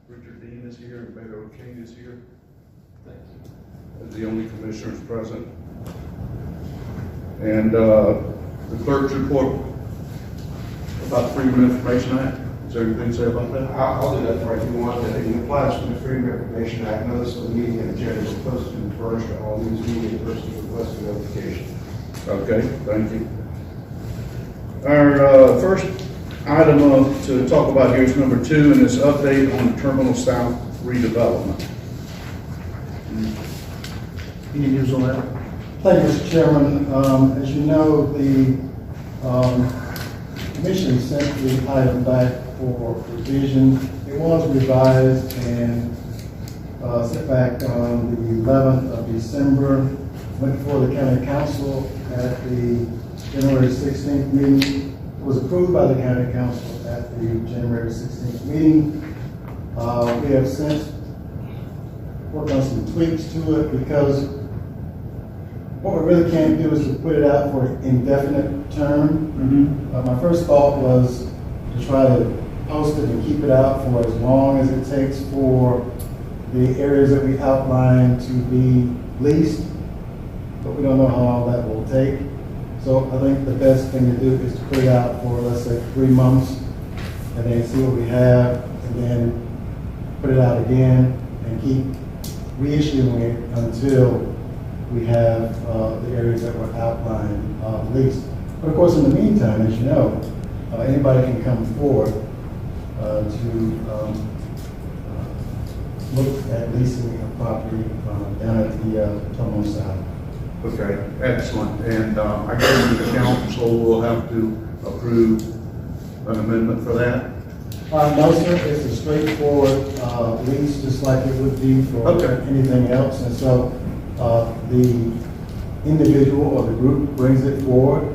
Richard Dean is here, and Beto King is here. Thank you. As the only commissioners present. And the clerk's report about the Freedom of Information Act. Is there anything to say about that? I'll do that for you if you want. It applies to the Freedom of Information Act. Notice of the meeting and agenda was posted and furnished to all news media persons requesting notification. Okay, thank you. Our first item to talk about here is number 2, and it's update on Terminal South redevelopment. Any news on that? Thank you, Mr. Chairman. As you know, the commission sent the item back for revision. It was revised and sent back on the 11th of December. Went before the county council at the January 16th meeting. It was approved by the county council at the January 16th meeting. We have since worked on some tweaks to it because what we really can't do is to put it out for an indefinite term. My first thought was to try to post it and keep it out for as long as it takes for the areas that we outlined to be leased, but we don't know how long that will take. So I think the best thing to do is to put it out for, let's say, 3 months, and then see what we have, and then put it out again, and keep reissuing it until we have the areas that were outlined leased. But of course, in the meantime, as you know, anybody can come forward to look at leasing a property down at the Terminal South. Okay, excellent. And I guess the council will have to approve an amendment for that? No, sir. It's a straightforward lease, just like it would be for anything else. And so the individual or the group brings it forward.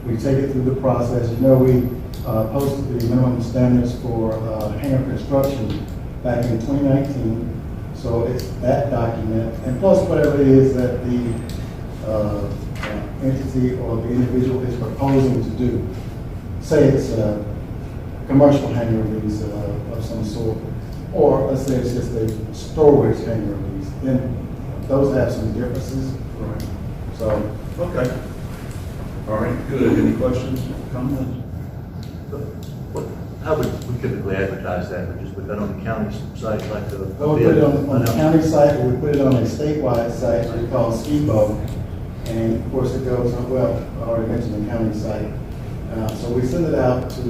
We take it through the process. You know, we posted the minimum standards for hangar construction back in 2019. So it's that document, and plus whatever it is that the entity or the individual is proposing to do. Say it's a commercial hangar lease of some sort, or let's say it's just a storage hangar lease. Then those have some differences. Right. So, okay. All right, good. Any questions, comments? How would we typically advertise that? Would just put that on the county site, like the... we put it on the county site, or we put it on a statewide site we call SKIPO, and of course it goes on, well, I already mentioned the county site. So we send it out to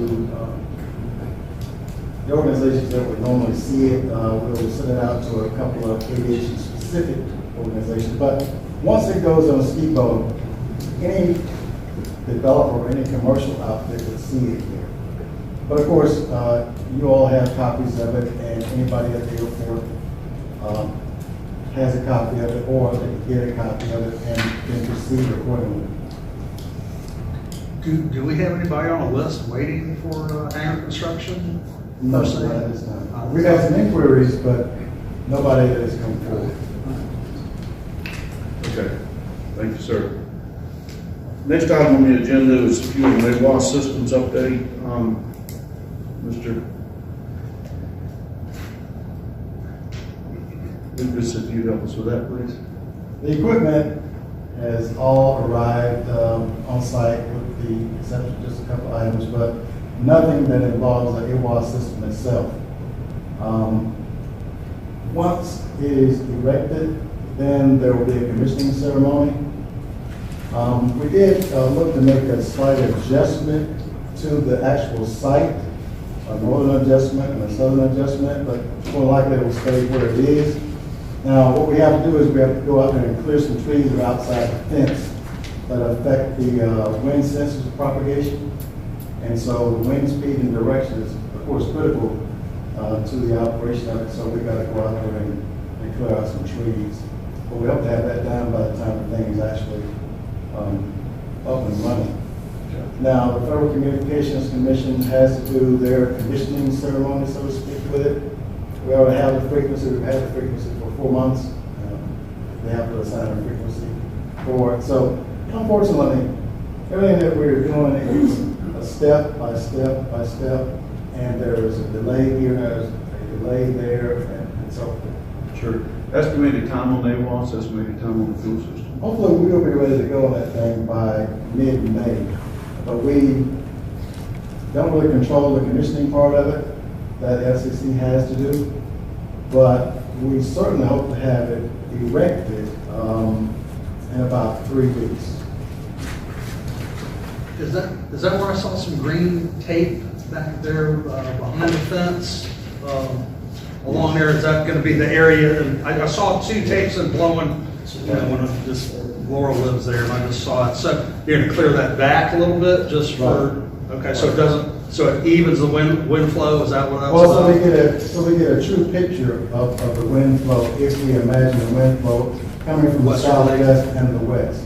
the organizations that would normally see it. We'll send it out to a couple of aviation-specific organizations. But once it goes on SKIPO, any developer or any commercial outfit would see it there. But of course, you all have copies of it, and anybody at the airport has a copy of it, or they can get a copy of it and then proceed accordingly. Do we have anybody on a list waiting for hangar construction? No, sir, that is not. We've had some inquiries, but nobody has come forward. Okay. Thank you, sir. Next item on the agenda is fuel and AWAS systems update. Mr. Lucas, if you'd help us with that, please. The equipment has all arrived on site with the exception of just a couple items, but nothing that involves the AWAS system itself. Once it is erected, then there will be a commissioning ceremony. We did look to make a slight adjustment to the actual site, a northern adjustment and a southern adjustment, but more likely it will stay where it is. Now, what we have to do is we have to go out there and clear some trees that are outside the fence that affect the wind sensors of propagation. And so the wind speed and direction is, of course, critical to the operation of it, so we got to go out there and clear out some trees. But we hope to have that done by the time the thing is actually up and running. Now, the Federal Communications Commission has to do their commissioning ceremony, so to speak, with it. We already have the frequency, we've had the frequency for 4 months. They have to assign a frequency for it. So, unfortunately, everything that we're doing is a step by step by step, and there is a delay here, there's a delay there, and so forth. Sure. Estimated time on AWAS, estimated time on the fuel system. Hopefully, we'll be ready to go on that thing by mid-May. But we don't really control the commissioning part of it that the FCC has to do. But we certainly hope to have it erected in about 3 weeks. Is that where I saw some green tape back there behind the fence? Along there, is that going to be the area? And I saw 2 tapes and blowing, you know, when Laura lives there, and I just saw it. So you're going to clear that back a little bit, just for okay. So it doesn't. So it evens the wind flow. Is that what that's Well, about? so we get a true picture of the wind flow if we imagine the wind flow coming from the southwest and the west.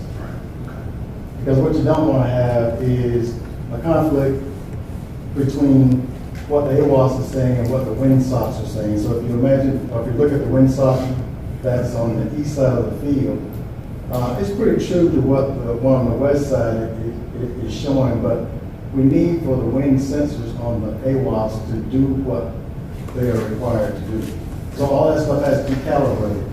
Because what you don't want to have is a conflict between what the AWAS is saying and what the wind socks are saying. So if you imagine, or if you look at the wind sock that's on the east side of the field, it's pretty true to what the one on the west side is showing, but we need for the wind sensors on the AWAS to do what they are required to do. So all that stuff has to be calibrated.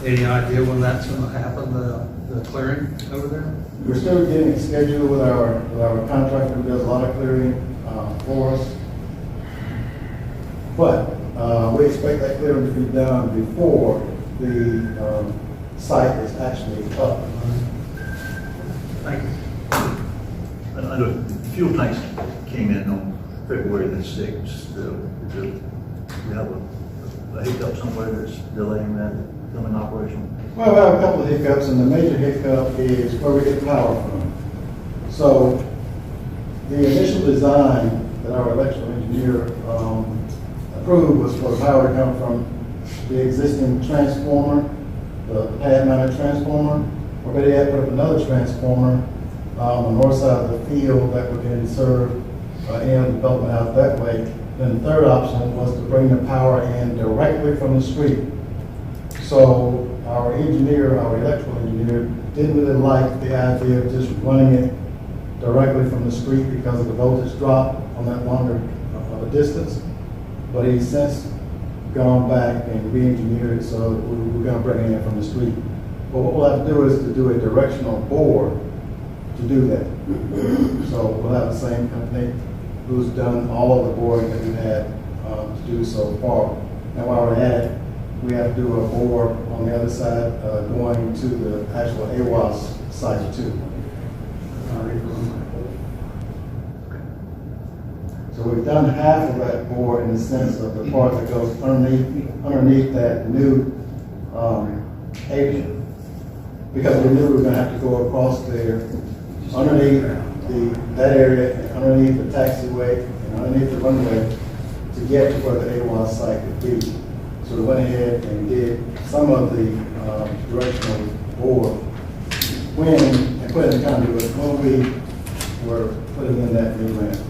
Any idea when that's going to happen? The clearing over there? We're still getting it scheduled with our contractor who does a lot of clearing for us. But we expect that clearing to be done before the site is actually up. Thank you. I know the fuel tanks came in on February the 6th. We have a hiccup somewhere that's delaying that coming operation. Well, we have a couple of hiccups, and the major hiccup is where we get power from. So the initial design that our electrical engineer approved was for the power to come from the existing transformer, the pad-mounted transformer. We're ready to put up another transformer on the north side of the field that would then serve any other development out that way. Then the third option was to bring the power in directly from the street. So our engineer, our electrical engineer, didn't really like the idea of just running it directly from the street because of the voltage drop on that longer of a distance. But he's since gone back and re-engineered it, so we're going to bring it in from the street. But what we'll have to do is to do a directional bore to do that. So we'll have the same company who's done all of the boring that we've had to do so far. Now while we're at it, we have to do a bore on the other side going to the actual AWAS site too. So we've done half of that bore in the sense of the part that goes underneath that new apron. Because we knew we were going to have to go across there, underneath that area, and underneath the taxiway, and underneath the runway to get to where the AWAS site could be. So we went ahead and did some of the directional bore and put it in conduit when we were putting in that new ramp.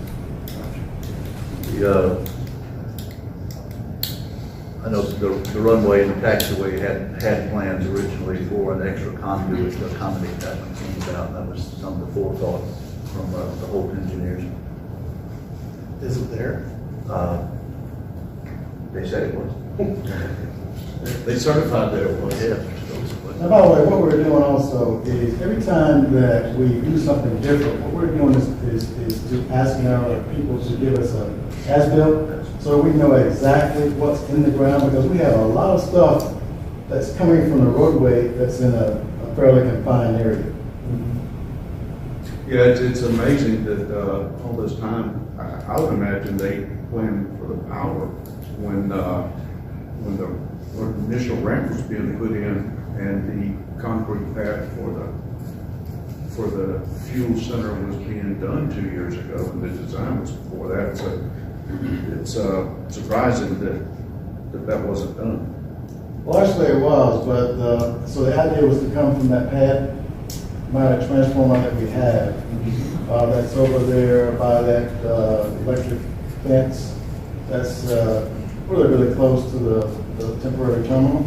I know the runway and the taxiway had plans originally for an extra conduit to accommodate that when it came about. That was some of the forethought from the Holt engineers. Is it there? They said it was. They certified that it was. Yeah. Now, by the way, what we're doing also is every time that we do something different, what we're doing is to asking our people to give us a as-built, so we know exactly what's in the ground, because we have a lot of stuff that's coming from the roadway that's in a fairly confined area. Yeah, it's amazing that, all this time, I would imagine they planned for the power when the initial ramp was being put in and the concrete pad for the fuel center was being done 2 years ago, and the design was before that, so it's surprising that wasn't done. Well, actually it was, but, so the idea was to come from that pad mounted transformer that we have, that's over there by that, electric fence, that's, really close to the temporary terminal.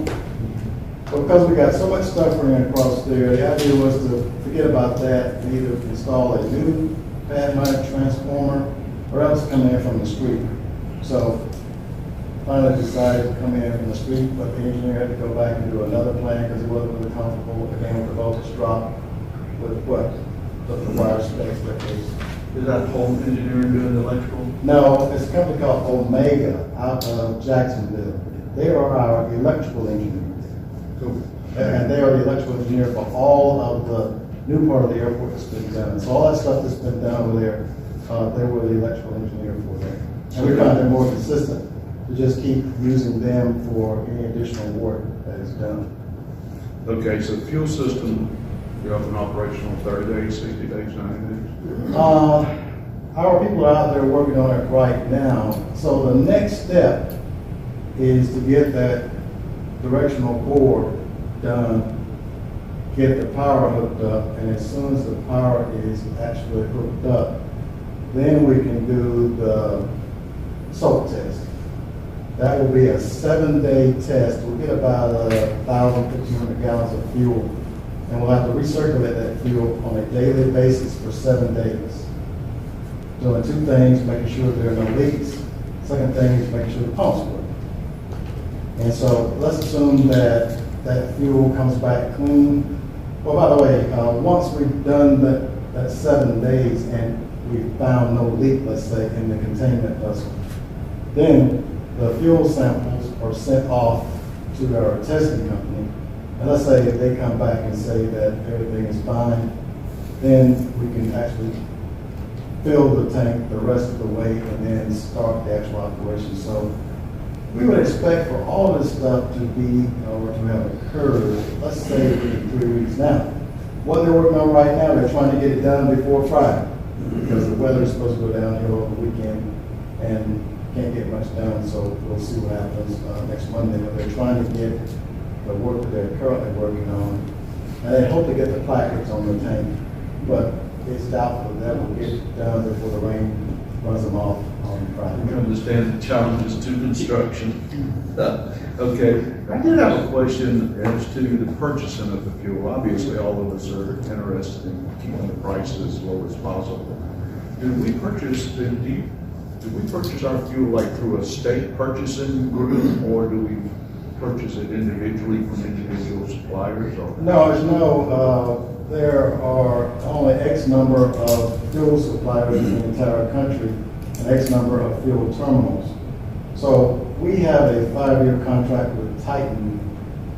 But because we got so much stuff running across there, the idea was to forget about that and either install a new pad mounted transformer or else come in from the street. So finally decided to come in from the street, but the engineer had to go back and do another plan because he wasn't really comfortable again with the voltage drop with what the wire specs that they. Is that Holt engineering doing the electrical? No, it's a company called Omega out of Jacksonville. They are our electrical engineers. Cool. And they are the electrical engineer for all of the new part of the airport that's been done. So all that stuff that's been done over there, they were the electrical engineer for that. And we find them more consistent to just keep using them for any additional work that is done. Okay, so fuel system, you're up and operational 30 days, 60 days, 90 days? Our people are out there working on it right now. So the next step is to get that directional board done, get the power hooked up, and as soon as the power is actually hooked up, then we can do the soak test. That will be a 7-day test. We'll get about 1,500 gallons of fuel, and we'll have to recirculate that fuel on a daily basis for 7 days. Doing two things, making sure there are no leaks. Second thing is making sure the pumps work. And so let's assume that that fuel comes back clean. Well, by the way, once we've done that 7 days and we've found no leak, let's say, in the containment vessel, then the fuel samples are sent off to our testing company. And let's say if they come back and say that everything is fine, then we can actually fill the tank the rest of the way and then start the actual operation. So we would expect for all this stuff to be, or to have occurred, let's say in 3 weeks now. What they're working on right now, they're trying to get it done before Friday, because the weather is supposed to go downhill over the weekend and can't get much done, so we'll see what happens next Monday. But they're trying to get the work that they're currently working on, and they hope to get the placards on the tank, but it's doubtful that will get done before the rain runs them off on You Friday. understand the challenges to construction. Okay, I did have a question as to the purchasing of the fuel. Obviously, all of us are interested in keeping the prices as low as possible. Do we purchase our fuel like through a state purchasing group, or do we purchase it individually from individual suppliers? Or? No, as you know, there are only X number of fuel suppliers in the entire country and X number of fuel terminals. So we have a 5-year contract with Titan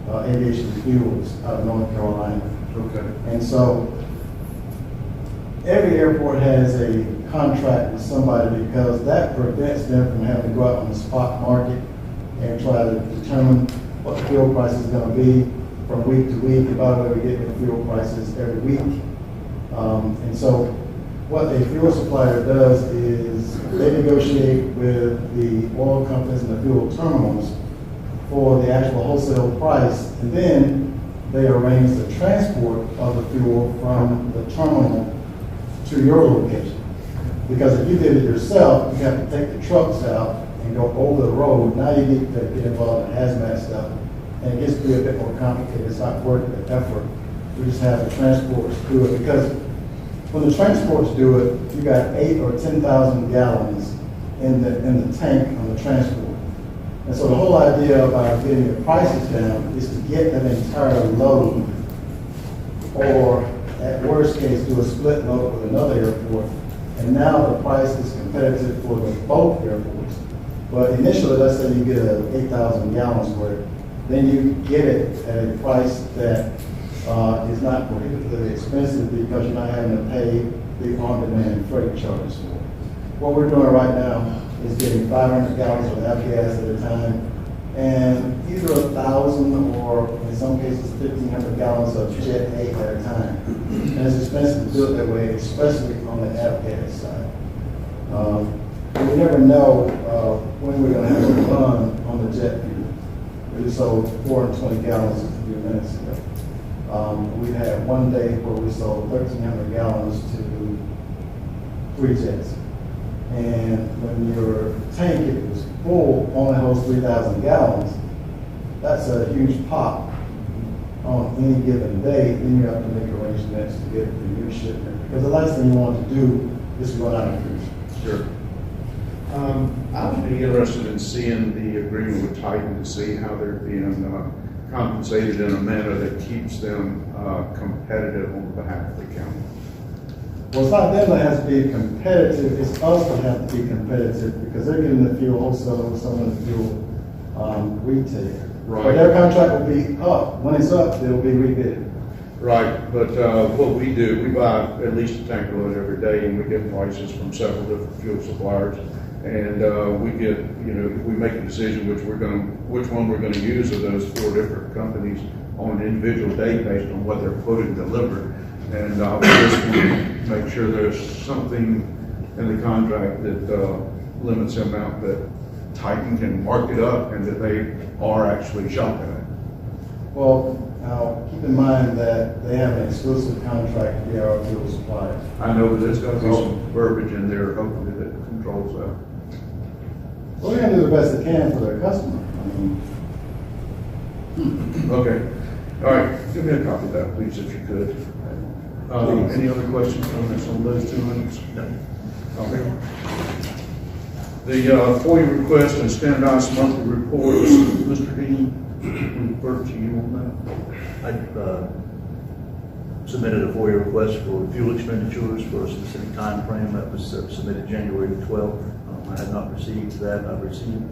Aviation Fuels out of North Carolina. Okay. And so every airport has a contract with somebody because that prevents them from having to go out on the spot market and try to determine what the fuel price is going to be from week to week. And by the way, we get the fuel prices every week. And so what a fuel supplier does is they negotiate with the oil companies and the fuel terminals for the actual wholesale price, and then they arrange the transport of the fuel from the terminal to your location. Because if you did it yourself, you have to take the trucks out and go over the road, now you get involved in hazmat stuff, and it gets to be a bit more complicated. It's not worth the effort. We just have the transporters do it, because when the transporters do it, you got 8,000 or 10,000 gallons in the tank on the transport. And so the whole idea about getting the prices down is to get that entire load, or at worst case, do a split load with another airport. And now the price is competitive for the both airports. But initially, let's say you get a 8,000 gallons worth, then you get it at a price that is not prohibitively expensive, because you're not having to pay the on-demand freight charges for it. What we're doing right now is getting 500 gallons of gas at a time, and either 1,000 or in some cases 1,500 gallons of Jet A at a time. And it's expensive to do it that way, especially on the gas side. And we never know when we're going to have a run on the jet fuel. We just sold 420 gallons a few minutes ago. We had one day where we sold 1,300 gallons to 3 jets. And when your tank, if it was full, only holds 3,000 gallons, that's a huge pop on any given day. Then you have to make arrangements to get the new shipment. Because the last thing you want to do is run out of fuel. Sure. I would be interested in seeing the agreement with Titan to see how they're being compensated in a manner that keeps them competitive on behalf of the county. Well, it's not them that has to be competitive, it's us that have to be competitive, because they're getting the fuel wholesale with some of the fuel retail. Right. But their contract will be up. When it's up, it'll be rebid. Right, but what we do, we buy at least a tank load every day, and we get prices from several different fuel suppliers. And we get, we make a decision which one we're gonna use of those 4 different companies on an individual day based on what they're quoted delivered. And we just want to make sure there's something in the contract that limits the amount that Titan can mark it up and that they are actually shopping it. Well, now keep in mind that they have an exclusive contract to be our fuel supplier. I know that there's gonna be some verbiage in there, hopefully, that controls that. Well, they're gonna do the best they can for their customer. Okay, all right, give me a copy of that, please, if you could. Any other questions, comments on those 2 items? No. Okay. The FOIA request and standardized monthly reports, Mr. Dean, we refer to you on I submitted a FOIA request for fuel expenditures for a specific time frame that was submitted January the 12th. I had not received that. I've received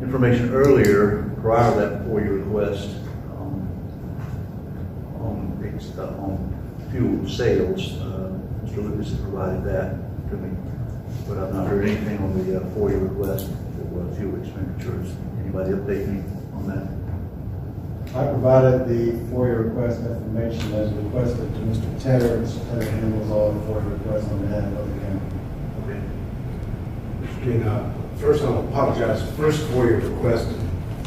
information earlier prior to that FOIA request on fuel sales. Mr. Lucas has provided that to me, but I've not heard anything on the FOIA request for fuel expenditures. Anybody update me on that? I provided the FOIA request information as requested to Mr. Taylor. Mr. Taylor handles all the FOIA requests on behalf of the county. Okay. First, I'll apologize. The first FOIA request,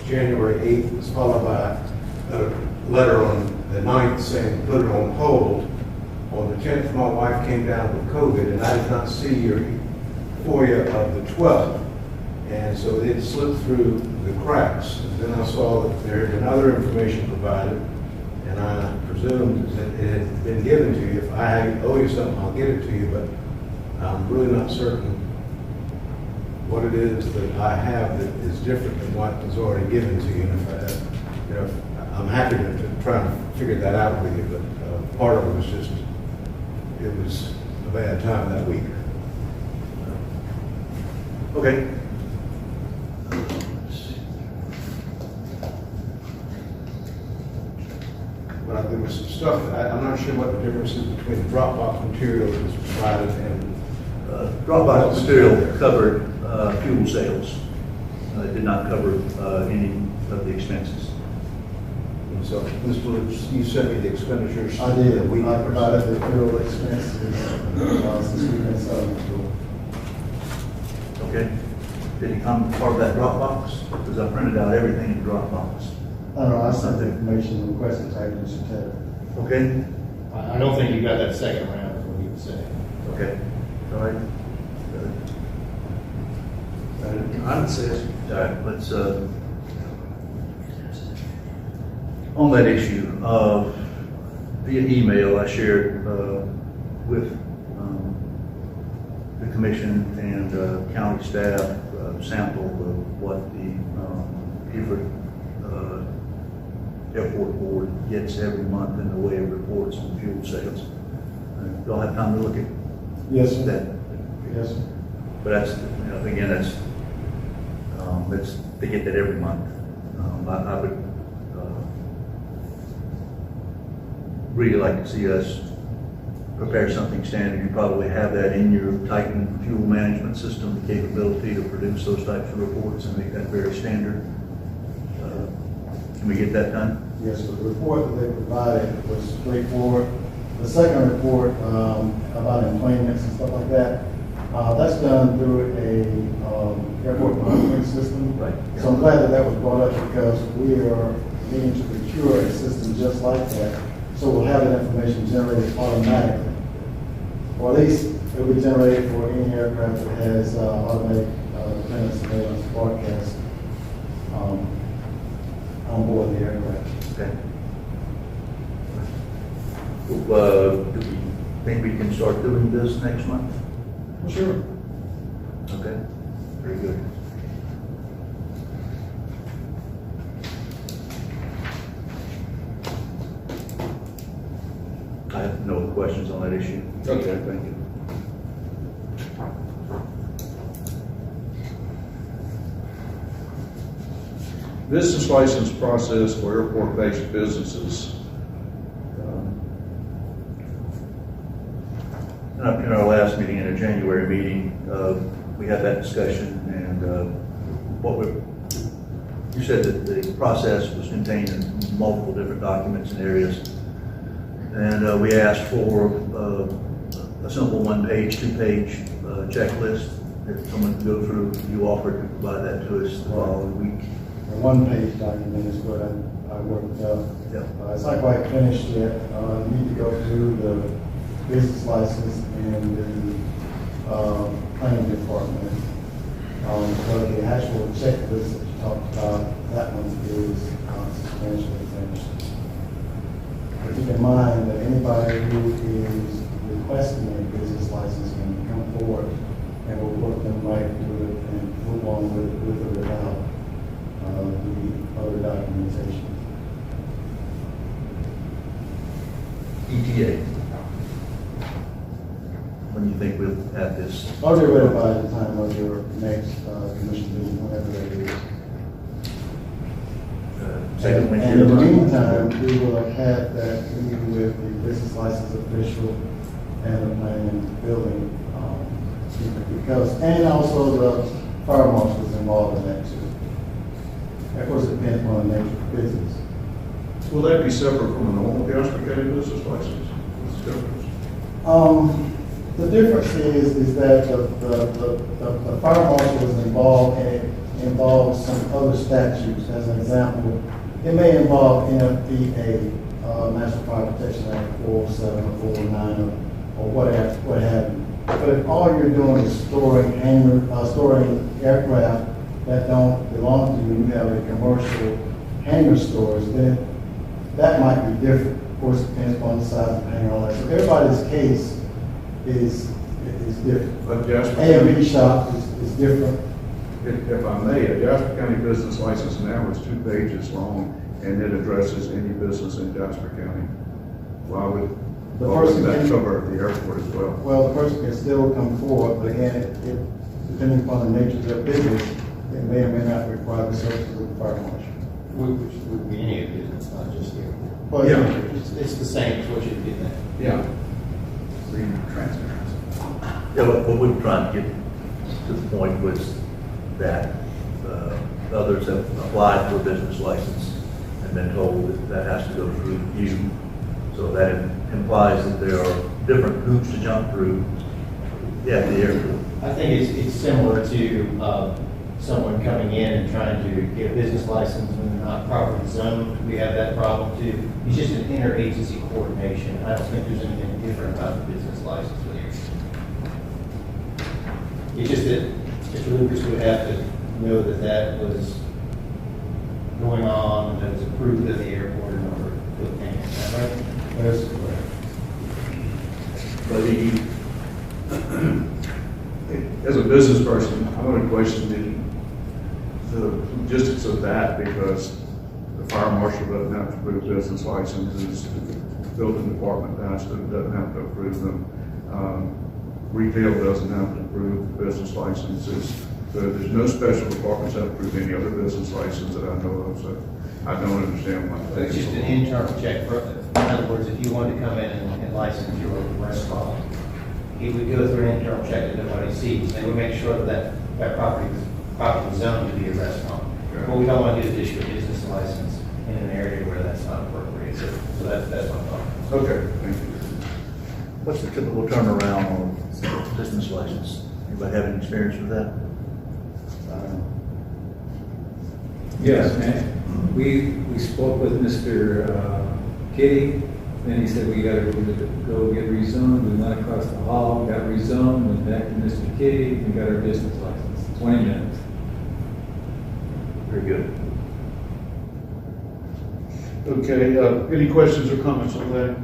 January 8th, was followed by a letter on the 9th saying put it on hold. On the 10th, my wife came down with COVID, and I did not see your FOIA of the 12th. And so it slipped through the cracks. And then I saw that there had been other information provided, and I presumed that it had been given to you. If I owe you something, I'll get it to you, but I'm really not certain what it is that I have that is different than what was already given to you. And if I'm happy to try and figure that out with you, but part of it was just, it was a bad time that week. Okay. But there was some stuff that I'm not sure what the difference is between the Dropbox material that was provided and Dropbox material covered fuel sales. It did not cover any of the expenses. and so, Mr. Lewis, you sent me the expenditures. I did. that we I provided the fuel expenses since we've been selling fuel. Okay. Did it come part of that Dropbox? Because I printed out everything in Dropbox. I don't know, I sent the information requested to Mr. Taylor. Okay. I don't think you got that second round, is what he was saying. Okay. All right. I didn't see it. All right, let's, on that issue, via email, I shared with the commission and county staff a sample of what the Beaufort Airport Board gets every month in the way of reports on fuel sales. Y'all have time to look at Yes, sir. that? Yes, sir. But that's, again, that's, they get that every month. I would really like to see us prepare something standard. You probably have that in your Titan fuel management system, the capability to produce those types of reports and make that very standard. Can we get that done? Yes, sir. The report that they provided was straightforward. The second report about employments and stuff like that, that's done through a airport monitoring system. Right. So I'm glad that that was brought up because we are needing to procure a system just like that. So we'll have that information generated automatically. Or at least it will be generated for any aircraft that has automatic dependent surveillance broadcast on board the aircraft. Okay. Do we think we can start doing this next month? Sure. Okay, very good. I have no questions on that issue. Okay, thank you. Business license process for airport-based businesses. In our last meeting, in a January meeting, we had that discussion, and you said that the process was contained in multiple different documents and areas, and we asked for a simple one-page, two-page checklist that someone could go through. You offered to provide that to us the following week. A one-page document is what I worked up. Yeah. It's not quite finished yet. Need to go through the business license and the planning department. But the actual checklist that you talked about, that one is substantially finished. But keep in mind that anybody who is requesting a business license can come forward and we'll work them right through it and move on with or without the other documentation. ETA. When you think we'll have this? I'll get ready by the time of your next commission meeting, whenever that is. Second And Wednesday in the of the month? meantime, we will have had that meeting with the business license official and the planning and building, because, and also the fire marshal is involved in that too. Of course, it depends on the nature of the business. Will that be separate from a normal Jasper County business license? What's the difference? The difference is that the fire marshal is involved and it involves some other statutes. As an example, it may involve NFPA, National Fire Protection Act 407 or 409 or what have you. But if all you're doing is storing aircraft that don't belong to you, you have a commercial hangar storage, then that might be different. Of course, it depends upon the size of the hangar and all that. So everybody's case is different. But Jasper A&B County, shop is different. if I may, a Jasper County business license now is 2 pages long, and it addresses any business in Jasper County. Why would The person that can- cover the airport as well? Well, the person can still come forward, but again, depending upon the nature of their business, it may or may not require the services of the fire marshal. Which would be any of the business, not just the airport. Well, Yeah. It's the same as what you're getting at. Yeah. The transparency. Yeah, what we're trying to get to the point was that others have applied for a business license and been told that that has to go through you. So that implies that there are different hoops to jump through at the airport. I think it's similar to someone coming in and trying to get a business license when they're not properly zoned. We have that problem too. It's just an interagency coordination. I don't think there's anything different about the business license with you. It's just that Mr. Lucas would have to know that that was going on, and that was approved at the airport in order to put in, is that right? That's correct. But he, As a business person, I want to question the logistics of that, because the fire marshal doesn't have to approve business licenses, the building department doesn't have to approve them, retail doesn't have to approve business licenses. So there's no special departments that approve any other business license that I know of, so I don't understand why. It's just an internal check. In other words, if you wanted to come in and license your restaurant, he would go through an internal check that nobody sees. They would make sure that that property is zoned to be a restaurant. Okay. What we don't want to do is issue a business license in an area where that's not appropriate. So that's what I'm talking Okay, thank you. what's the typical turnaround on a business license? Anybody have any experience with that? Yes, man. We spoke with Mr. Kitty, then he said we gotta go get rezoned. We went across the hall, got rezoned, went back to Mr. Kitty, and got our business license. 20 minutes. Very good. Okay, any questions or comments on that?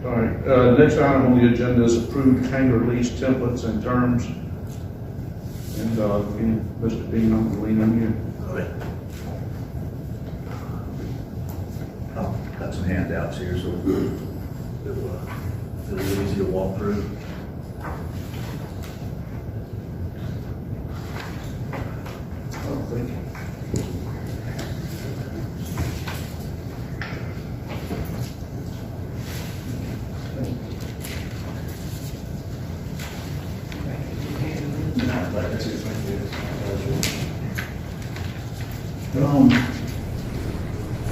All right, next item on the agenda is approved hangar lease templates and terms. And, Mr. Dean, I'm going to lean on you. All right. Got some handouts here, so it'll be easy to walk through. Oh, thank you.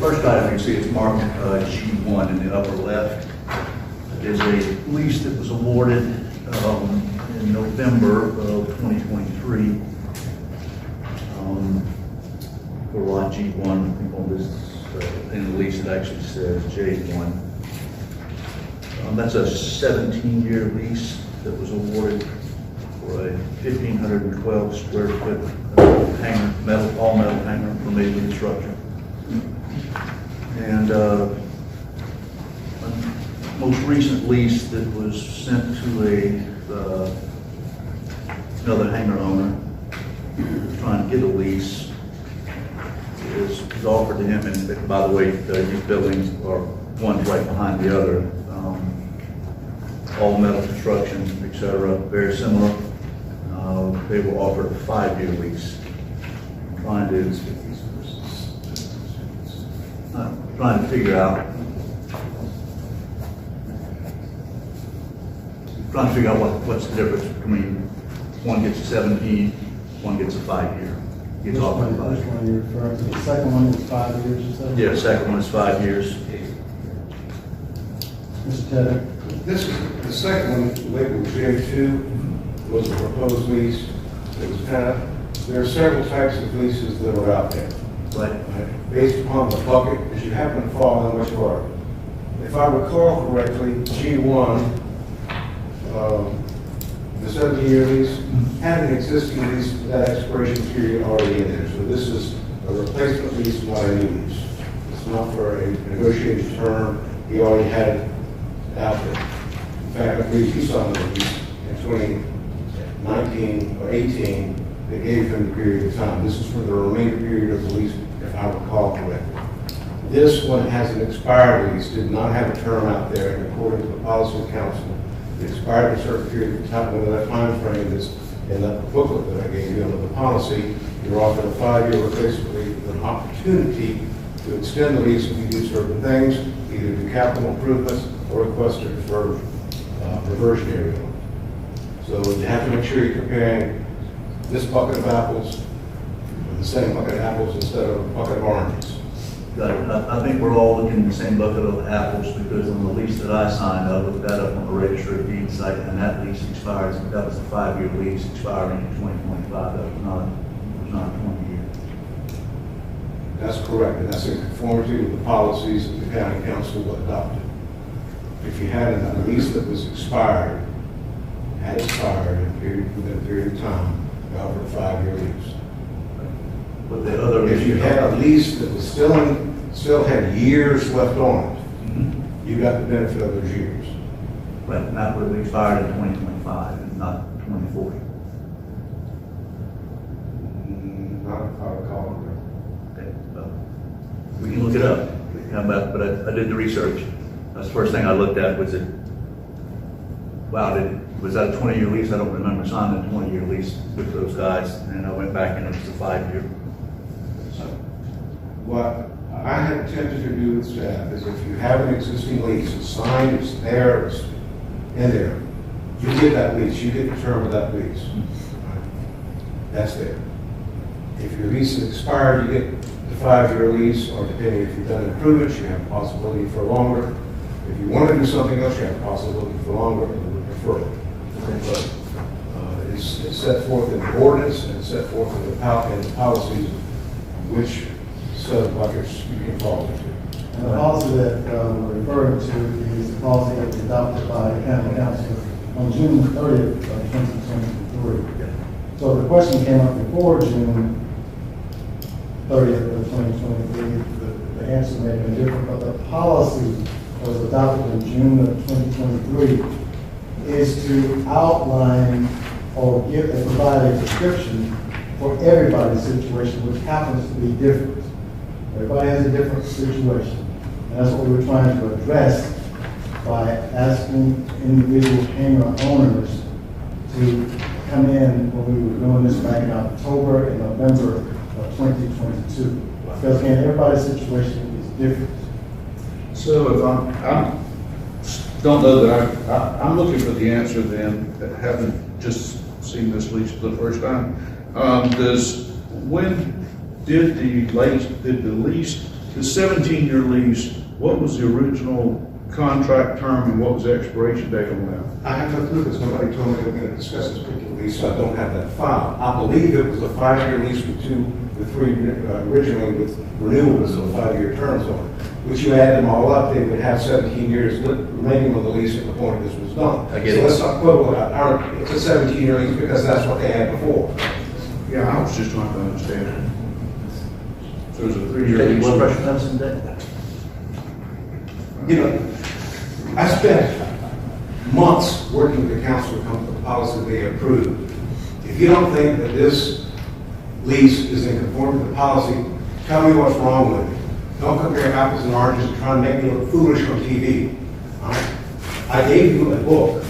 First item you see is marked G1 in the upper left. It is a lease that was awarded in November of 2023 for lot G1. I think on this in the lease it actually says J1. That's a 17-year lease that was awarded for a 1,512 square foot hangar, all metal hangar for Maven Construction. And most recent lease that was sent to another hangar owner trying to get a lease is offered to him. And by the way, these buildings are one right behind the other. All metal construction, etc., very similar. They were offered a 5-year lease. Trying to figure out what's the difference between one gets a 17, one gets a 5-year. Gets Which offered one, 5 which one are you referring to? The second one was 5 years, you said? Yeah, second one is 5 years. Mr. Tedder? This is, the second one, labeled J2, was a proposed lease. It was there are several types of leases that are out there. Right. Based upon the bucket, as you happen to fall in which part. If I recall correctly, G1, the 7-year lease, had an existing lease with that expiration period already in there. So this is a replacement lease, not a new lease. It's not for a negotiated term. He already had it out there. In fact, I believe he saw the lease in 2019 or 18. They gave him the period of time. This is for the remainder period of the lease, if I recall correctly. This one has an expired lease, did not have a term out there, and according to the policy of council, it expired a certain period of time. Within that time frame is in that booklet that I gave you under the policy. You're offered a 5-year replacement lease with an opportunity to extend the lease if you do certain things, either do capital improvements or request a deferred reversionary loan. So you have to make sure you're comparing this bucket of apples with the same bucket of apples instead of a bucket of oranges. Got it. I think we're all looking in the same bucket of apples, because on the lease that I signed, I looked that up on the registry of deeds site, and that lease expires. That was a 5-year lease expiring in 2025. That was not a 20-year. That's correct, and that's in conformity with the policies that the county council adopted. If you had a lease that was expired had expired within a period of time, we offered a 5-year lease. But the other. If you had a lease that was still had years left on it, you got the benefit of those years. But that would have expired in 2025 and not 2040. Not if I recall. Okay, well, we can look it up. But I did the research. That's the first thing I looked at was was that a 20-year lease? I don't remember signing a 20-year lease with those guys. And I went back and it was a 5-year. So, What I had attempted to do with staff is if you have an existing lease, it's signed, it's there, it's in there, you get that lease, you get the term of that lease. That's there. If your lease is expired, you get the 5-year lease, or depending if you've done improvements, you have a possibility for longer. If you want to do something else, you have a possibility for longer, and we prefer it. But it's set forth in the ordinance, and it's set forth in the policies, which set of buckets you can fall into. And the policy that we're referring to is the policy that was adopted by the county council on June 30th of 2023. So the question came up before June 30th of 2023. The answer may have been different, but the policy was adopted in June of 2023 is to outline or provide a description for everybody's situation, which happens to be different. Everybody has a different situation. And that's what we were trying to address by asking individual hangar owners to come in when we were doing this back in October and November of 2022. Because again, everybody's situation is different. So if don't know that I'm looking for the answer then, haven't just seen this lease for the first time. When did the lease, the 17-year lease, what was the original contract term and what was the expiration date on that? I have no clue, because nobody told me they were going to discuss this particular lease, so I don't have that file. I believe it was a 5-year lease with three, originally with renewables of 5-year terms on it. Which you add them all up, they would have 17 years remaining on the lease at the point this was done. I get so it. let's not quibble it's a 17-year lease because that's what they had before. Yeah, I was just trying to understand it. So it was a 3-year Take lease. blood pressure medicine today? You know, I spent months working with the council to come up with a policy they approved. If you don't think that this lease is in conformity with the policy, tell me what's wrong with it. Don't compare apples and oranges and try and make me look foolish on TV. All right? I gave you a book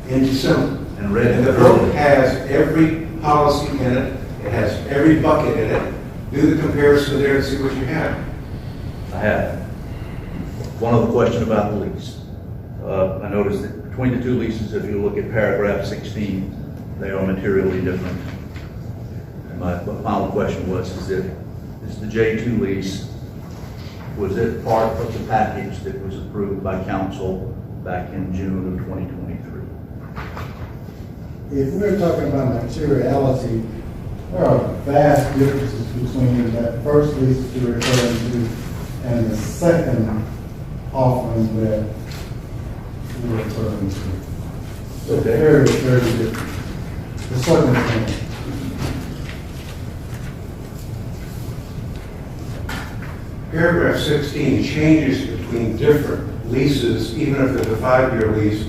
in December. And read And the book has every policy in it. It has every bucket in it. Do the comparison there and see what you have. I have. One other question about the lease. I noticed that between the two leases, if you look at paragraph 16, they are materially different. And my final question was, is the J2 lease, was it part of the package that was approved by council back in June of 2023? If we're talking about materiality, there are vast differences between that first lease that you're referring to and the second offering that you're referring to. So very, very different. The circumstance. Paragraph 16 changes between different leases, even if they're a 5-year lease,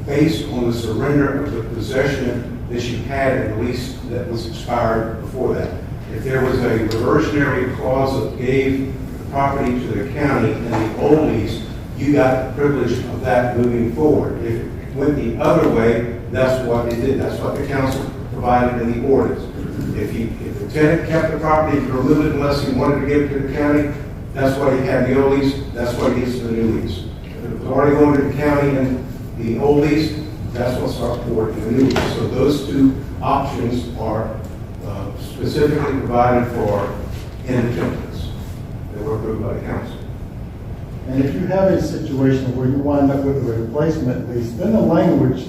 based on the surrender of the possession that you had in the lease that was expired before that. If there was a reversionary clause that gave the property to the county in the old lease, you got the privilege of that moving forward. If it went the other way, that's what it did. That's what the council provided in the ordinance. If the tenant kept the property for a little bit unless he wanted to give it to the county, that's what he had in the old lease, that's what he gets in the new lease. If it was already going to the county in the old lease, that's what's up for in the new lease. So those two options are specifically provided for in the templates that were approved by the council. And if you have a situation where you wind up with a replacement lease, then the language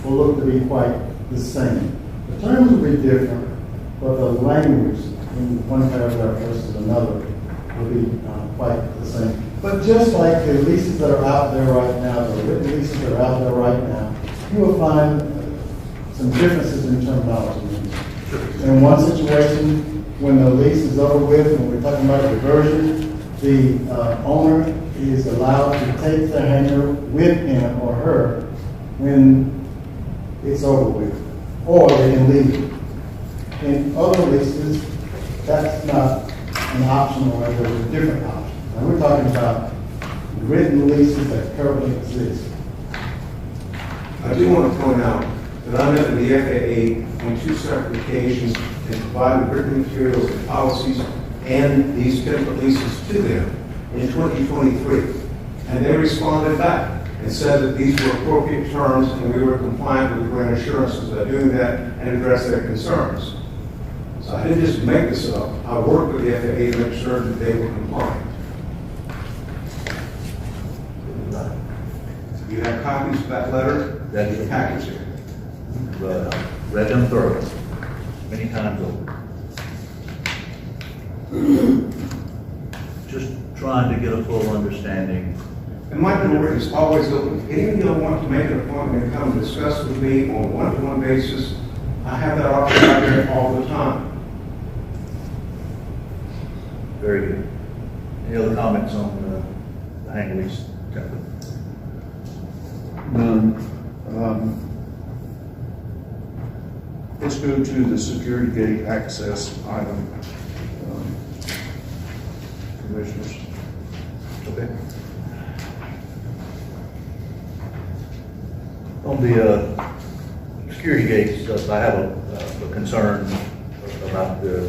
will look to be quite the same. The terms will be different, but the language in one paragraph versus another will be quite the same. But just like the leases that are out there right now, the written leases that are out there right now, you will find some differences in terminology. In one situation, when the lease is over with, when we're talking about diversion, the owner is allowed to take the hangar with him or her when it's over with, or they can leave. In other leases, that's not an option, or there's a different option. Now, we're talking about written leases that currently exist. I do want to point out that I met with the FAA on 2 separate occasions and provided written materials and policies and these chemical leases to them in 2023. And they responded back and said that these were appropriate terms and we were compliant with grant assurances by doing that and address their concerns. So I didn't just make this up. I worked with the FAA to make sure that they were compliant. You have copies of that letter? That is the package here. Read them thoroughly, many times over. Just trying to get a full understanding. And my door is always open. Any of you want to make an appointment and come and discuss with me on a one-to-one basis, I have that option out there all the time. Very good. Any other comments on the hang lease? None. Let's go to the security gate access item. Commissioners. Okay. On the security gates, I have a concern about the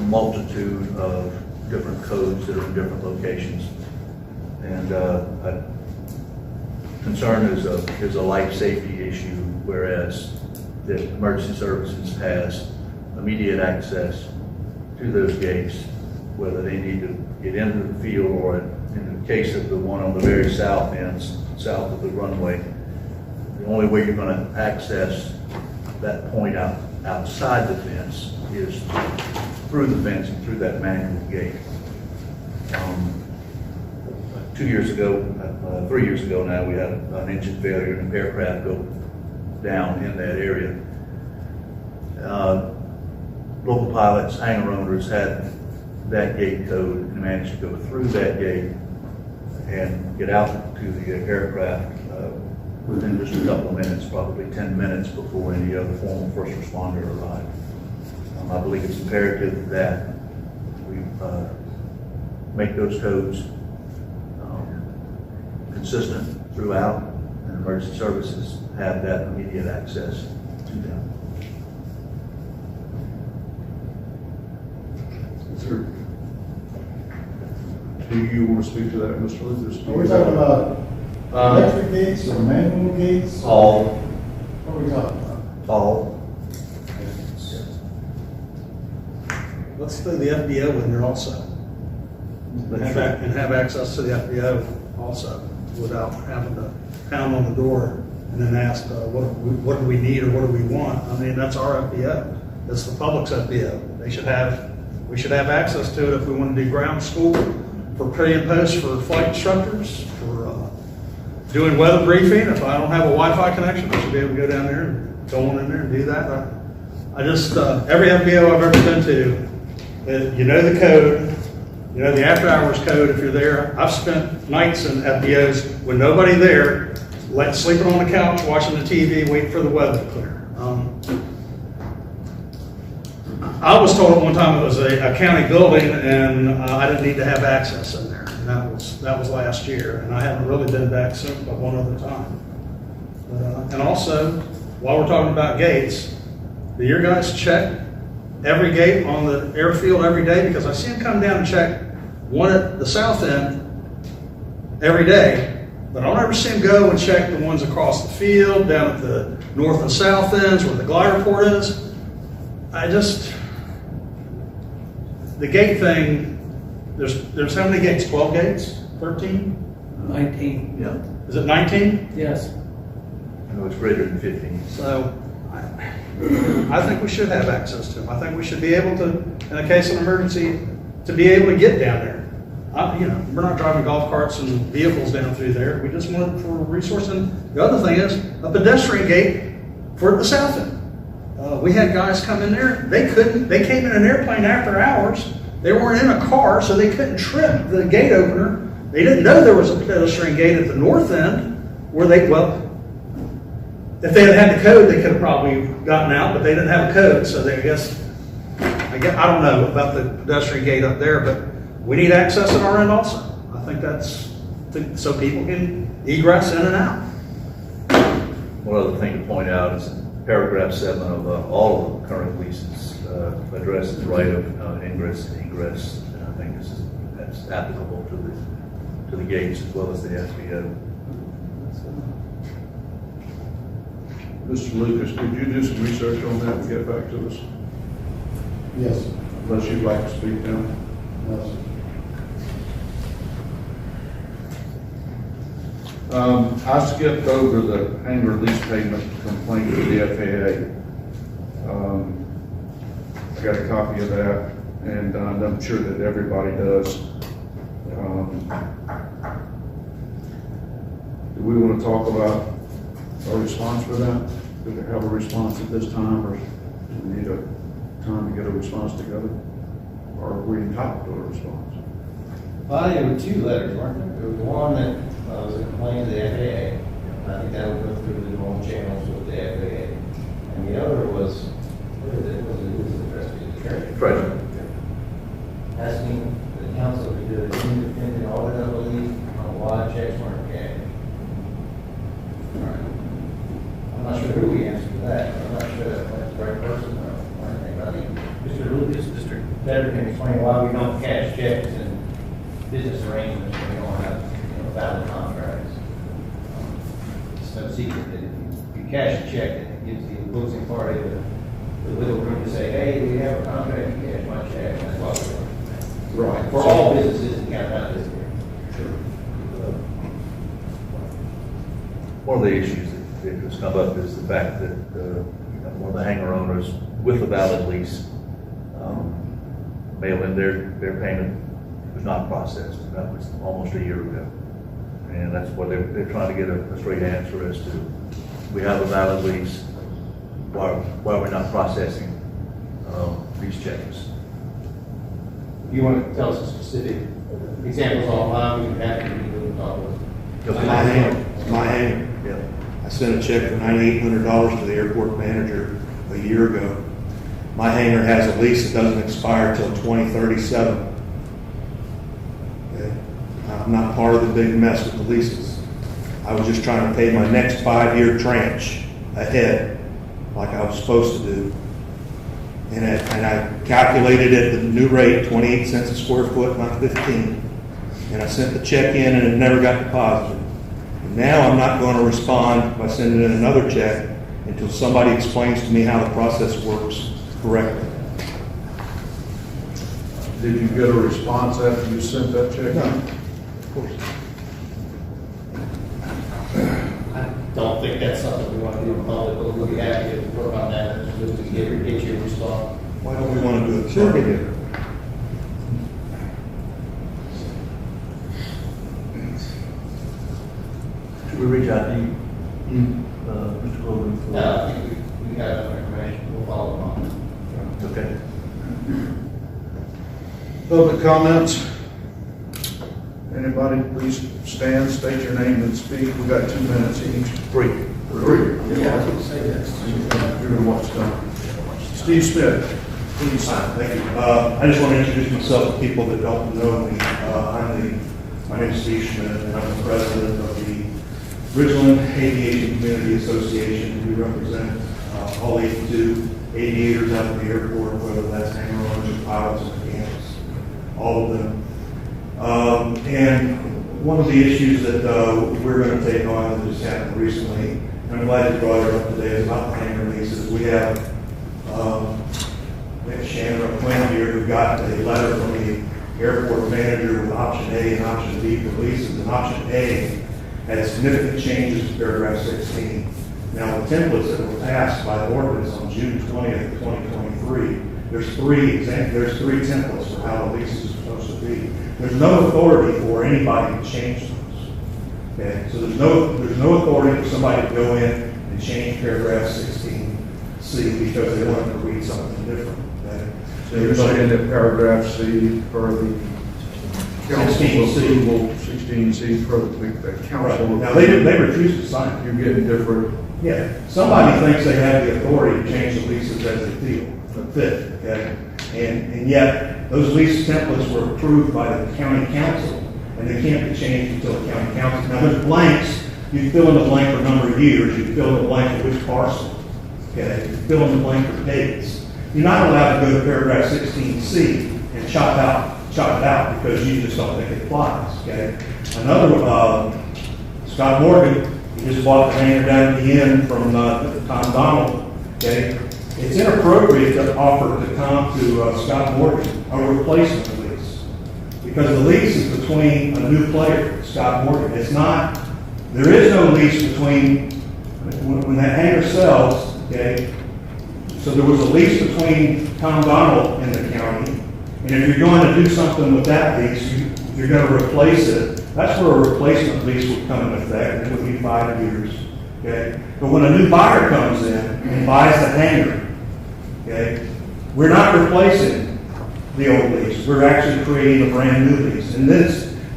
multitude of different codes that are in different locations. And concern is a life safety issue, whereas the emergency services has immediate access to those gates, whether they need to get into the field or in the case of the one on the very south end, south of the runway, the only way you're going to access that point outside the fence is through the fence and through that manual gate. 2 years ago, 3 years ago now, we had an engine failure and an aircraft go down in that area. Local pilots, hangar owners had that gate code and managed to go through that gate and get out to the aircraft within just a couple of minutes, probably 10 minutes before any other formal first responder arrived. I believe it's imperative that we make those codes consistent throughout, and emergency services have that immediate access to them. Do you want to speak to that, Mr. Lucas? Are we talking about electric gates or manual gates? All. What are we talking about? All. Let's throw the FBO in there also. And have access to the FBO also, without having to pound on the door and then ask, what do we need or what do we want? I mean, that's our FBO. That's the public's FBO. We should have access to it if we want to do ground school, for pre and post for flight instructors, for doing weather briefing. If I don't have a Wi-Fi connection, I should be able to go down there and go on in there and do that. I just, every FBO I've ever been to, you know the code, you know the after hours code if you're there. I've spent nights in FBOs with nobody there, sleeping on the couch, watching the TV, waiting for the weather to clear. I was told at one time it was a county building and I didn't need to have access in there. And that was last year, and I haven't really been back since, but one other time. And also, while we're talking about gates, do your guys check every gate on the airfield every day? Because I see them come down and check one at the south end every day, but I don't ever see them go and check the ones across the field, down at the north and south ends where the glider port is. The gate thing, there's how many gates? 12 gates? 13? 19. Yeah. Is it 19? Yes. I know it's greater than 15. So I think we should have access to them. I think we should be able to, in a case of emergency, to be able to get down there. We're not driving golf carts and vehicles down through there. We just want it for resource. And the other thing is, a pedestrian gate for the south end. We had guys come in there, they came in an airplane after hours. They weren't in a car, so they couldn't trip the gate opener. They didn't know there was a pedestrian gate at the north end where if they had had the code, they could have probably gotten out, but they didn't have a code, so I guess, I don't know about the pedestrian gate up there, but we need access at our end also. I think so people can egress in and out. One other thing to point out is paragraph 7 of all of the current leases addresses right of ingress and egress. And I think that's applicable to the gates as well as the SBO. Mr. Lucas, could you do some research on that and get back to us? Yes. Unless you'd like to speak now. Yes. I skipped over the hangar lease payment complaint to the FAA. I got a copy of that, and I'm sure that everybody does. Do we want to talk about our response for that? Do we have a response at this time, or do we need a time to get a response together? Or are we entitled to a response? Well, there were 2 letters, weren't there? There was one that was a complaint to the FAA. I think that would go through the normal channels with the FAA. And the other was, what is it? Was it addressed to the treasurer? Asking the council to do an independent audit, I believe, on why checks weren't cashed. I'm not sure who we answered to that. I'm not sure that's the right person or anything. But I think Mr. Lucas, Mr. Better can explain why we don't cash checks and business arrangements when we don't have valid contracts. It's no secret that if you cash a check, it gives the opposing party the wiggle room to say, hey, we have a contract, you cash my check. And that's why we're doing it. Right. For all businesses in County this year. One of the issues that has come up is the fact that one of the hangar owners with a valid lease mailed in their payment was not processed. That was almost a year ago. And that's what they're trying to get a straight answer as to, we have a valid lease, why are we not processing these checks? If you want to tell us some specific examples offline, we can have to talk with. My hangar. Yeah. I sent a check for $9,800 to the airport manager a year ago. My hangar has a lease that doesn't expire till 2037. Okay. I'm not part of the big mess with the leases. I was just trying to pay my next 5-year tranche ahead, like I was supposed to do. And I calculated it at the new rate, 28 cents a square foot, not 15. And I sent the check in and it never got deposited. And now I'm not going to respond by sending in another check until somebody explains to me how the process works correctly. Did you get a response after you sent that check? No, of course. I don't think that's something we want to do in public, but we'll be happy to work on that and just to get your response. Why don't we want to do it? Sure. Should we reach out to you, Mr. Clover? No, I think we got enough information, we'll follow up on it. Okay. Public comments? Anybody, please stand, state your name and speak. We've got 2 minutes each. 3. Yeah, I can say that. You're going to watch time. Steve Smith, please. Thank you. I just want to introduce myself to people that don't know me. My name is Steve Schmidt, and I'm the president of the Ridgeland Aviation Community Association. We represent all 82 aviators out of the airport, whether that's hangar owners or pilots or mechanics, all of them. And one of the issues that we're going to take on that just happened recently, and I'm glad you brought it up today, is about the hangar leases. We have Shannon Quinn here who got a letter from the airport manager with option A and option B for leases. And option A had significant changes to paragraph 16. Now, the templates that were passed by the ordinance on June 20th, 2023, there's three templates for how the leases are supposed to be. There's no authority for anybody to change those. Okay, so there's no authority for somebody to go in and and change paragraph 16C because they wanted to read something different. Okay? So you're saying that paragraph C for the council 16C. approval, 16C for the council. Now, they refused to sign it. You're getting different. Yeah, somebody thinks they have the authority to change the leases as they feel fit, okay? And yet, those lease templates were approved by the county council, and they can't be changed until the county council. Now, there's blanks. You fill in the blank for a number of years. You fill in the blank for which parcel, okay? You fill in the blank for dates. You're not allowed to go to paragraph 16C and chop it out because you just don't think it applies, okay? Another, Scott Morgan, he just bought the hanger down at the end from Tom Donald, okay? It's inappropriate to offer to Scott Morgan a replacement lease because the lease is between a new player, Scott Morgan. It's not, there is no lease between, when that hanger sells, okay? So there was a lease between Tom Donald and the county, and if you're going to do something with that lease, you're going to replace it. That's where a replacement lease would come into effect, and it would be 5 years. Okay? But when a new buyer comes in and buys the hangar, okay, we're not replacing the old lease. We're actually creating a brand new lease. And then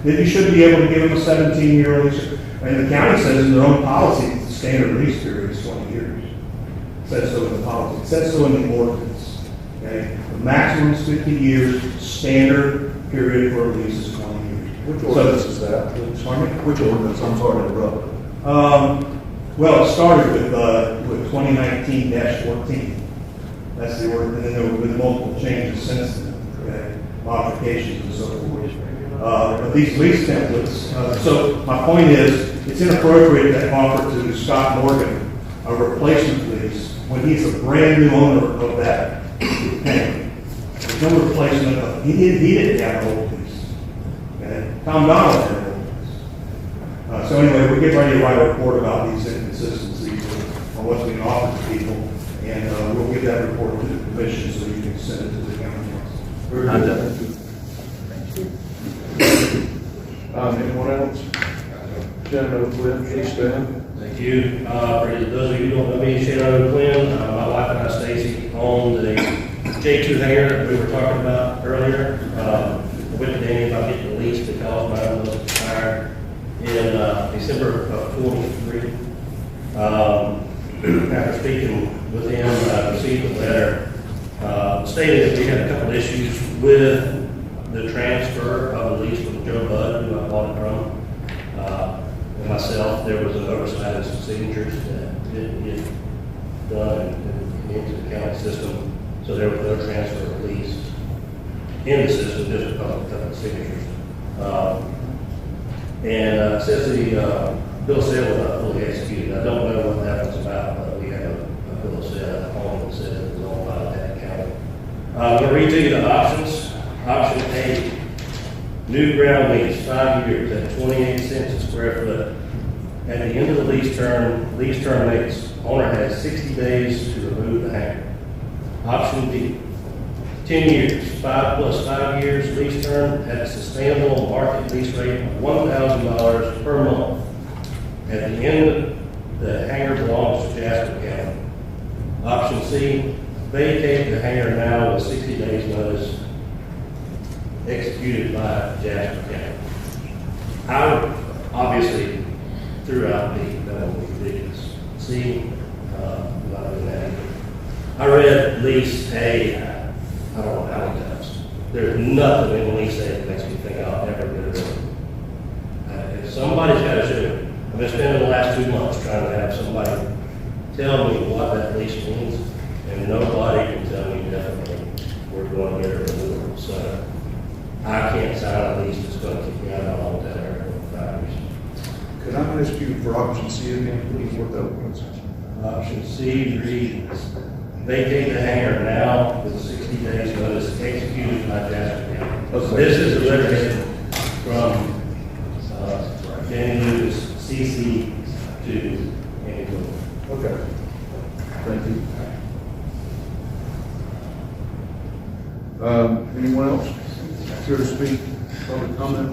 you should be able to give them a 17-year lease. And the county says in their own policy, the standard lease period is 20 years. It says so in the policy. It says so in the ordinance. Okay? The maximum is 50 years. Standard period for a lease is 20 years. Which ordinance is that? Pardon me? Which ordinance? I'm sorry to interrupt. Well, it started with 2019-14. That's the ordinance, and then there have been multiple changes since then, okay? Modifications and so forth. But these lease templates, so my point is, it's inappropriate to offer to Scott Morgan a replacement lease when he's a brand new owner of that hangar. There's no replacement of, he didn't have an old lease. Okay? Tom Donald had an old lease. So anyway, we're getting ready to write a report about these inconsistencies on what's being offered to people, and we'll give that report to the commission so you can send it to the county council. Very good. Anyone else? Gentleman, please stand. Thank you. For those of you who don't know me, Shannon Quinn, my wife and I, Stacy, own the J2 hangar that we were talking about earlier. I went to Danny about getting the lease because mine was expired in December of 23. After speaking with him, I received a letter stating that we had a couple issues with the transfer of the lease from Joe Budd, who I bought it from. And myself, there was an oversight of some signatures that didn't get done into the county system, so there was no transfer of lease in the system, just a couple of signatures. And since the bill of sale was not fully executed, I don't know what that was about, but we have a bill of sale at home that says it was owned by that county. I'm going to read to you the options. Option A, new ground lease, 5 years at 28 cents a square foot. At the end of the lease terminates, owner has 60 days to remove the hangar. Option B, 10 years, 5 plus 5 years lease term at a sustainable market lease rate of $1,000 per month. At the end, the hangar belongs to Jasper County. Option C, vacate the hangar now with 60 days notice, executed by Jasper County. I obviously threw out the that would be ridiculous. C, not doing that either. I read lease A, I don't know how many times. There's nothing in lease A that makes me think I'll ever get it. If somebody's got to show it, I've been spending the last 2 months trying to have somebody tell me what that lease means, and nobody can tell me definitely we're going to get a renewal. So I can't sign a lease that's going to keep me out of all that area for 5 years. Could I ask you for option C again, please, what that was? Option C reads, vacate the hangar now with 60 days notice, executed by Jasper County. Okay. This is a letter from Danny Lewis, CC to Andy Lewis. Okay. Thank you. Anyone else care to speak, public comment?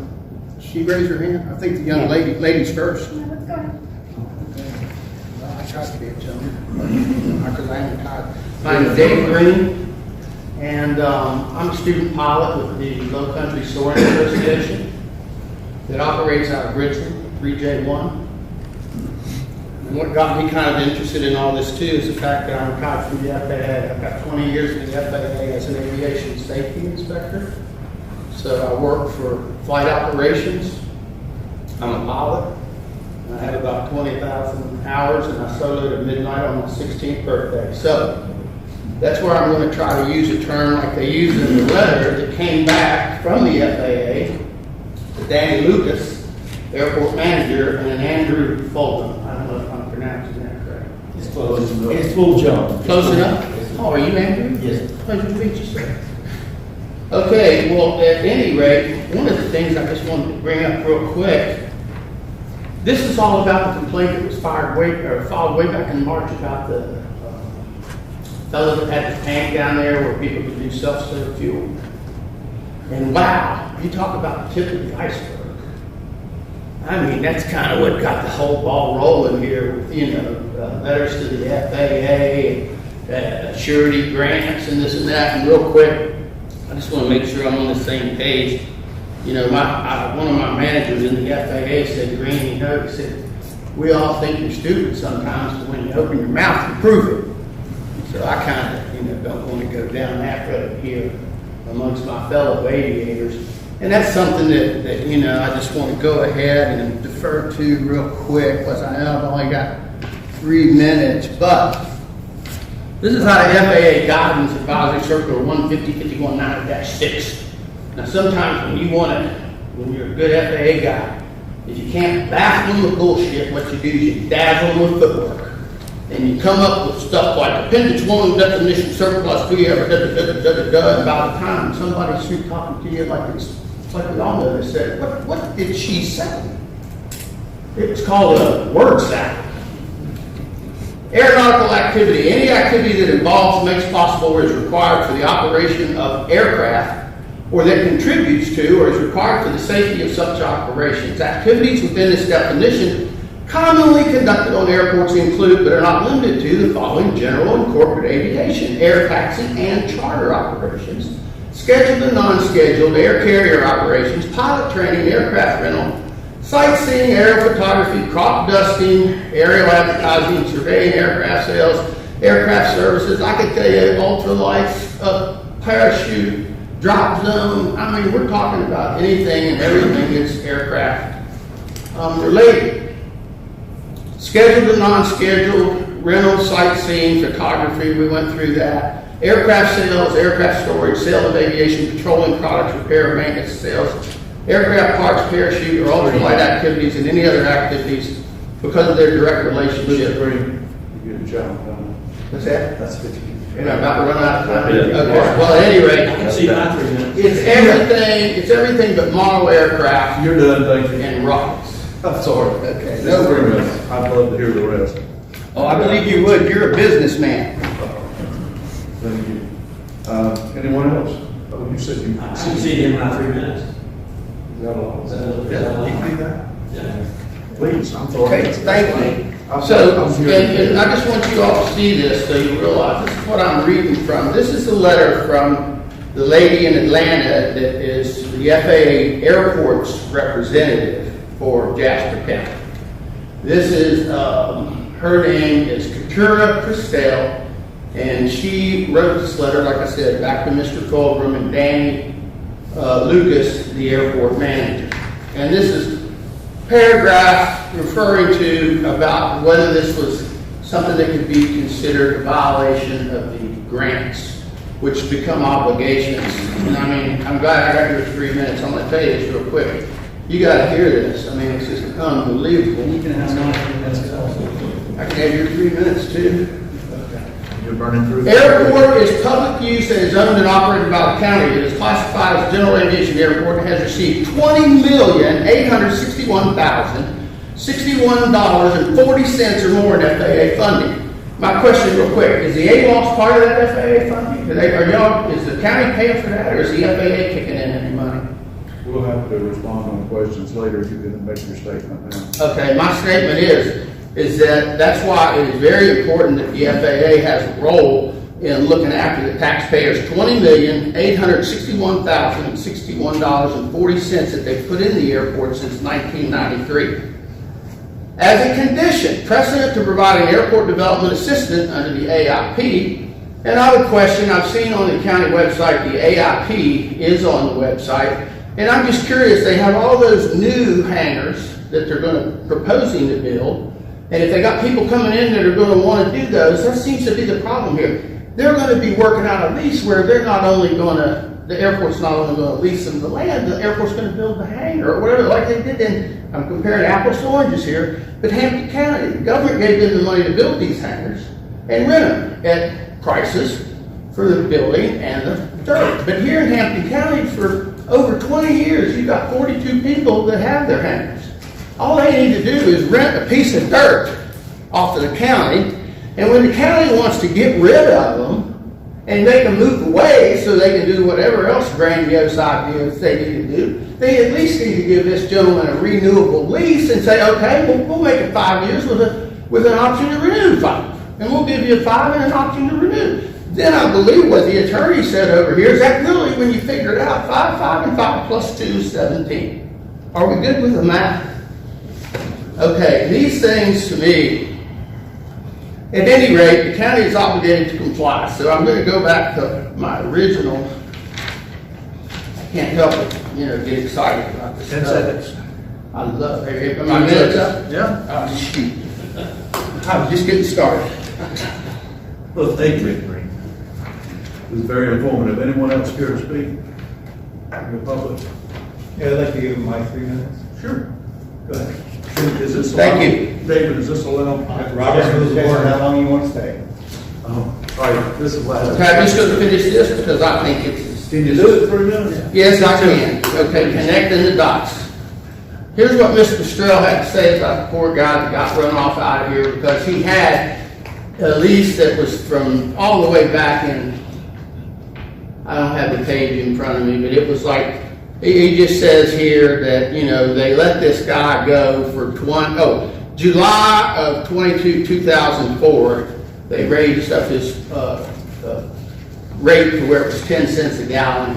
She raised her hand. I think the young ladies first. Yeah, let's go ahead. I tried to be a gentleman, because I am tired. My name is Dave Green, and I'm a student pilot with the Low Country Soaring Association that operates out of Richmond, 3J1. And what got me kind of interested in all this too is the fact that I'm retired from the FAA. I've got 20 years in the FAA as an aviation safety inspector. So I work for flight operations. I'm a pilot. I have about 20,000 hours, and I soloed at midnight on my 16th birthday. So that's where I'm going to try to use a term like they used in the letter that came back from the FAA to Danny Lucas, airport manager, and Andrew Fulton. I don't know if I'm pronouncing that correct. It's close. It's full jump. Close enough? Oh, are you Andrew? Yes. Pleasure to meet you, sir. Okay, well, at any rate, one of the things I just wanted to bring up real quick, this is all about the complaint that was filed way back in March about the fellow that had the tank down there where people could do self-serve fuel. And wow, you talk about the tip of the iceberg. I mean, that's kind of what got the whole ball rolling here with, letters to the FAA, surety grants and this and that. And real quick, I just want to make sure I'm on the same page. One of my managers in the FAA said, Green, he said, we all think you're stupid sometimes, but when you open your mouth, you prove it. So I kind of, don't want to go down that road here amongst my fellow aviators. And that's something that I just want to go ahead and defer to real quick, because I know I've only got 3 minutes, but this is how the FAA Guidance Advisory Circular 150-5190-6. Now, sometimes when you're a good FAA guy, if you can't baffle them with bullshit, what you do is you dazzle them with footwork. And you come up with stuff like Appendix 1 definition surplus 3 and by the time somebody's through talking to you like we all know, they said, what did she say? It was called a word salad. Aeronautical activity, any activity that involves, makes possible, or is required for the operation of aircraft, or that contributes to or is required for the safety of such operations. Activities within this definition commonly conducted on airports include, but are not limited to, the following: general and corporate aviation, air taxi and charter operations, scheduled and non-scheduled air carrier operations, pilot training, aircraft rental, sightseeing, aerial photography, crop dusting, aerial advertising, surveying, aircraft sales, aircraft services. I could tell you ultralights, parachute, drop zone. I mean, we're talking about anything and everything that's aircraft related. Scheduled and non-scheduled, rental, sightseeing, photography, we went through that. Aircraft sales, aircraft storage, sale of aviation, petroleum products, repair, maintenance, sales, aircraft parts, parachute, or ultralight activities, and any other activities because of their direct relationship. You get a job done. What's that? That's 50. And I'm about to run out of time. Yeah. Okay. Well, at any rate, I can see my 3 minutes. it's everything but model aircraft You're done, thank you. and rockets. I'm sorry. Okay. Just 3 minutes. I'd love to hear the rest. Oh, I believe you would. You're a businessman. Thank you. Anyone else? Oh, you said you. I can see in my 3 minutes. Is that all? Is that Yeah, you can do that. Yeah. Please, I'm Okay, sorry. thank you. So, and I just want you all to see this so you realize this is what I'm reading from. This is a letter from the lady in Atlanta that is the FAA Airports representative for Jasper County. This is, her name is Katura Christel, and she wrote this letter, like I said, back to Mr. Fulgrim and Danny Lucas, the airport manager. And this is paragraph referring to about whether this was something that could be considered a violation of the grants, which become obligations. And I mean, I'm glad I got your 3 minutes. I'm going to tell you this real quick. You got to hear this. I mean, it's just unbelievable. You can have my 3 minutes also. I can have your 3 minutes too. You're burning through. Airport is public use and is owned and operated by the county. It is classified as a general aviation airport and has received $20,861,061.40 or more in FAA funding. My question real quick, is the AWOS part of that FAA funding? Is the county paying for that, or is the FAA kicking in any money? We'll have to respond on questions later. You can make your statement now. Okay, my statement is, is that that's why it is very important that the FAA has a role in looking after the taxpayers' $20,861,061.40 that they've put in the airport since 1993. As a condition precedent to provide an airport development assistant under the AIP, and I would question, I've seen on the county website, the AIP is on the website, and I'm just curious, they have all those new hangars that they're proposing to build, and if they got people coming in that are going to want to do those, that seems to be the problem here. They're going to be working out a lease where they're not only going to, the airport's not only going to lease them the land, the airport's going to build the hangar or whatever, like they did in, I'm comparing apples to oranges here, but Hampton County, the government gave them the money to build these hangars and rent them at prices for the building and the dirt. But here in Hampton County, for over 20 years, you've got 42 people that have their hangars. All they need to do is rent a piece of dirt off of the county, and when the county wants to get rid of them and make them move away so they can do whatever else grandiose ideas they need to do, they at least need to give this gentleman a renewable lease and say, okay, we'll make it 5 years with an option to renew 5. And we'll give you a 5 and an option to renew. Then I believe what the attorney said over here is that really, when you figure it out, 5, 5, and 5 plus 2 is 17. Are we good with the math? Okay, these things to me, at any rate, the county is obligated to comply. So I'm going to go back to my original. I can't help it, get excited about this. 10 seconds. I love it. Am I minutes up? Yeah. Oh, shoot. I was just getting started. Well, thank you. It was very informative. Anyone else here to speak? In the public? Yeah, I'd like to give him my 3 minutes. Sure. Go ahead. Is this Thank allowed? you. David, is this allowed? Robert's rules of order. How long you want to stay? All right, this is last. Okay, I'm just going to finish this because I think it's. Can you do it in 3 minutes? Yes, I can. Okay, connecting the dots. Here's what Mr. Strell had to say about the poor guy that got run off out of here because he had a lease that was from all the way back in, I don't have the page in front of me, but it was like, he just says here that, they let this guy go for July of 2004, they raised up his rate to where it was 10 cents a gallon.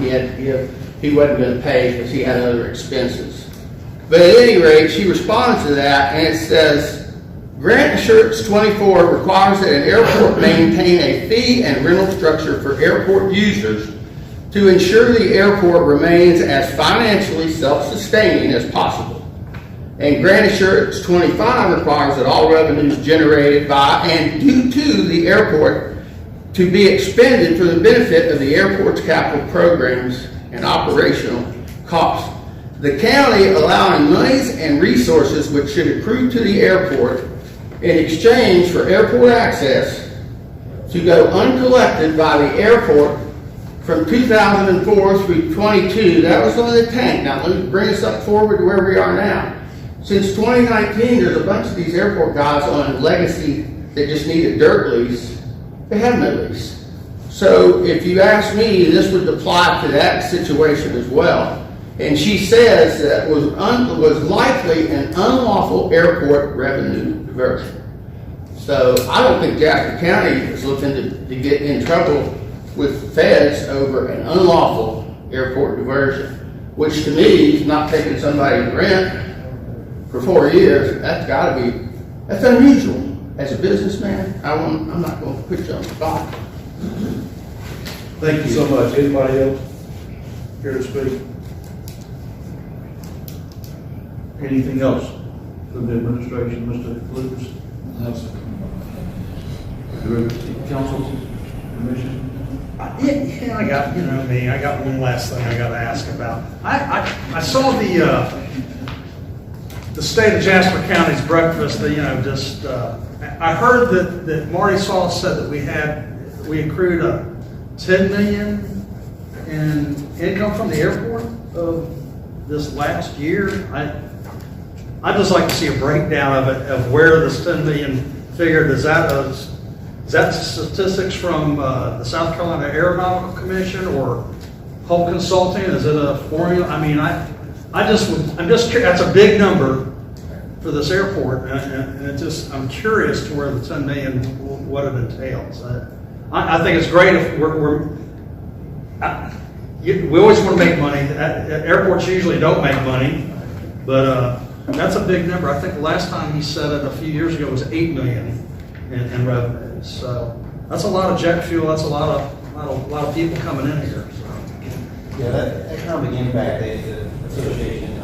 He wasn't going to pay because he had other expenses. But at any rate, she responds to that, and it says, Grant Assurance 24 requires that an airport maintain a fee and rental structure for airport users to ensure the airport remains as financially self-sustaining as possible. And Grant Assurance 25 requires that all revenues generated by and due to the airport to be expended for the benefit of the airport's capital programs and operational costs. The county allowing monies and resources which should accrue to the airport in exchange for airport access to go uncollected by the airport from 2004 through 22. That was on the tank. Now let me bring us up forward to where we are now. Since 2019, there's a bunch of these airport guys on legacy that just need a dirt lease. They have no lease. So if you ask me, this would apply to that situation as well. And she says that was likely an unlawful airport revenue diversion. So I don't think Jasper County is looking to get in trouble with feds over an unlawful airport diversion, which to me is not taking somebody to rent for 4 years. That's unusual. As a businessman, I'm not going to put you on the spot. Thank you so much. Anybody else here to speak? Anything else from the administration, Mr. Lucas? Council, commission? Yeah, I got, I got one last thing I got to ask about. I saw the state of Jasper County's breakfast, I heard that Marty Saul said that we accrued a $10 million in income from the airport this last year. I'd just like to see a breakdown of where this $10 million figured. Is that statistics from the South Carolina Aeronautical Commission or Hull Consulting? Is it a formula? I mean, I'm just curious. That's a big number. for this airport, and it just, I'm curious to where the 10 million, what it entails. I think it's great if we always want to make money. Airports usually don't make money, but that's a big number. I think the last time he said it a few years ago was 8 million in revenues. So that's a lot of jet fuel. That's a lot of people coming in here. So. Yeah, that economic impact, the association,